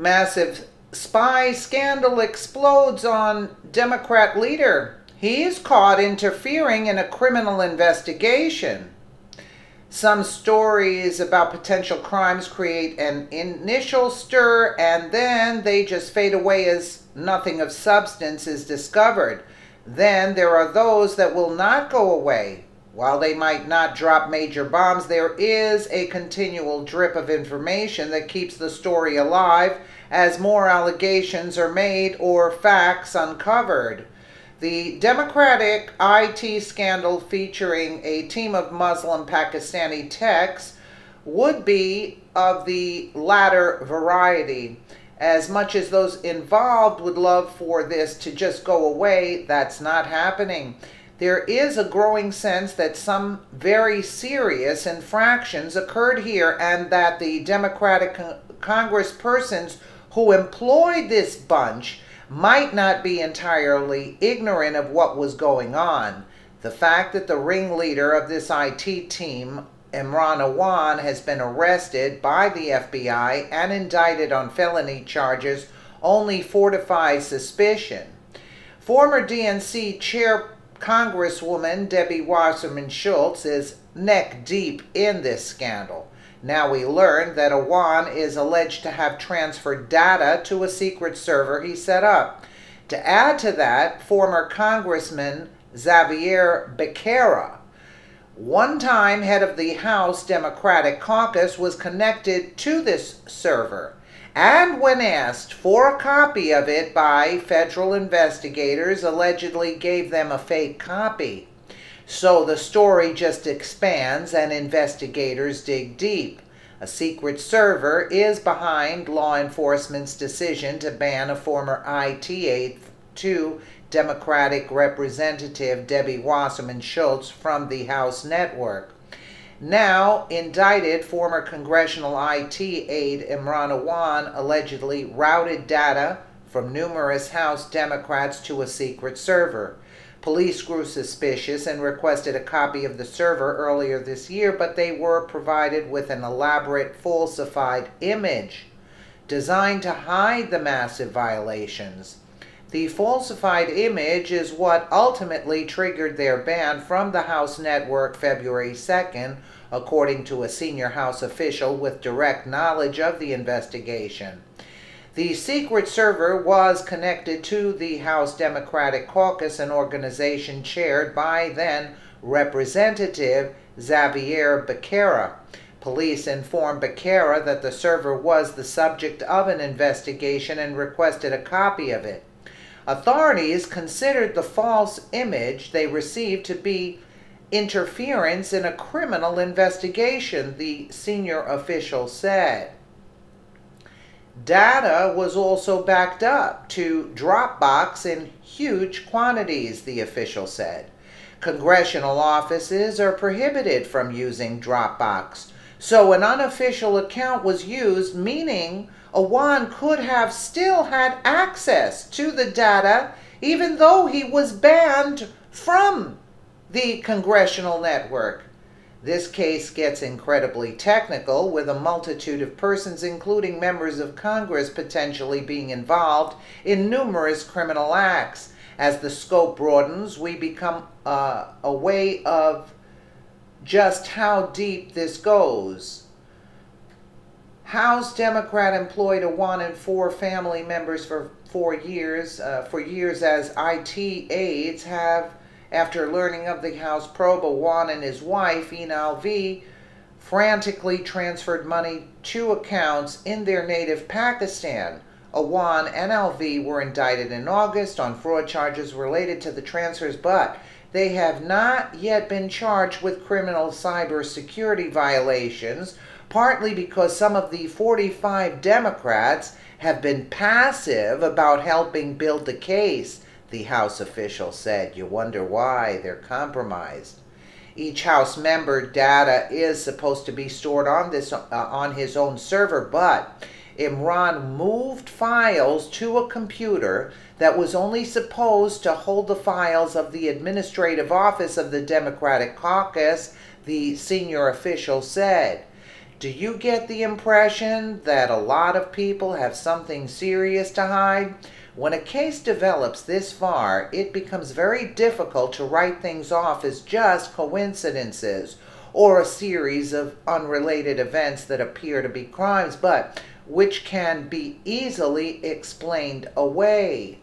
Massive spy scandal explodes on Democrat leader. He's caught interfering in a criminal investigation. Some stories about potential crimes create an initial stir and then they just fade away as nothing of substance is discovered. Then there are those that will not go away. While they might not drop major bombs, there is a continual drip of information that keeps the story alive as more allegations are made or facts uncovered. The Democratic IT scandal featuring a team of Muslim Pakistani techs would be of the latter variety. As much as those involved would love for this to just go away, that's not happening. There is a growing sense that some very serious infractions occurred here and that the Democratic congresspersons who employed this bunch might not be entirely ignorant of what was going on. The fact that the ringleader of this IT team, Imran Awan, has been arrested by the FBI and indicted on felony charges only fortifies suspicion. Former DNC chair Congresswoman Debbie Wasserman Schultz is neck deep in this scandal. Now we learn that Awan is alleged to have transferred data to a secret server he set up. To add to that, former Congressman Xavier Becerra, one-time head of the House Democratic Caucus, was connected to this server, and when asked for a copy of it by federal investigators, allegedly gave them a fake copy. So the story just expands and investigators dig deep. A secret server is behind law enforcement's decision to ban a former IT aide to Democratic Representative Debbie Wasserman Schultz from the House network. Now indicted former congressional IT aide Imran Awan allegedly routed data from numerous House Democrats to a secret server. Police grew suspicious and requested a copy of the server earlier this year, but they were provided with an elaborate falsified image designed to hide the massive violations. The falsified image is what ultimately triggered their ban from the House network February 2nd, according to a senior House official with direct knowledge of the investigation. The secret server was connected to the House Democratic Caucus, an organization chaired by then Representative Xavier Becerra. Police informed Becerra that the server was the subject of an investigation and requested a copy of it. Authorities considered the false image they received to be interference in a criminal investigation, the senior official said. Data was also backed up to Dropbox in huge quantities, the official said. Congressional offices are prohibited from using Dropbox, so an unofficial account was used, meaning Awan could have still had access to the data even though he was banned from the congressional network. This case gets incredibly technical, with a multitude of persons, including members of Congress, potentially being involved in numerous criminal acts. As the scope broadens, we become aware of just how deep this goes. House Democrat employed Awan and 4 family members for 4 years. For years as IT aides have. After learning of the House probe, Awan and his wife, Ina Alvi, frantically transferred money to accounts in their native Pakistan. Awan and Alvi were indicted in August on fraud charges related to the transfers, but they have not yet been charged with criminal cybersecurity violations, partly because some of the 45 Democrats have been passive about helping build the case. The House official said. You wonder why. They're compromised. Each House member data is supposed to be stored on his own server, but Imran moved files to a computer that was only supposed to hold the files of the administrative office of the Democratic Caucus, the senior official said. Do you get the impression that a lot of people have something serious to hide? When a case develops this far, it becomes very difficult to write things off as just coincidences or a series of unrelated events that appear to be crimes, but which can be easily explained away.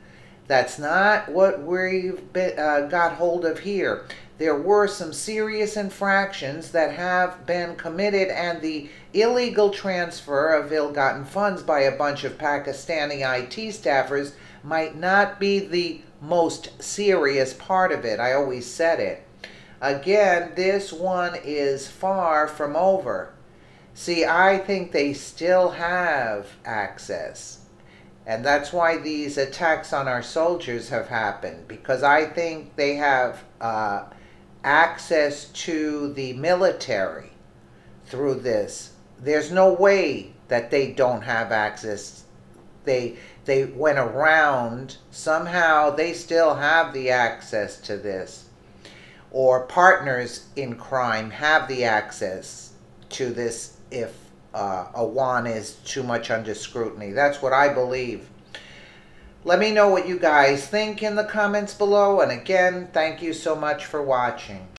That's not what we've got hold of here. There were some serious infractions that have been committed, and the illegal transfer of ill-gotten funds by a bunch of Pakistani IT staffers might not be the most serious part of it. I always said it. Again, this one is far from over. See, I think they still have access. And that's why these attacks on our soldiers have happened, because I think they have access to the military through this. There's no way that they don't have access. They went around. Somehow they still have the access to this. Or partners in crime have the access to this if Awan is too much under scrutiny. That's what I believe. Let me know what you guys think in the comments below. And again, thank you so much for watching.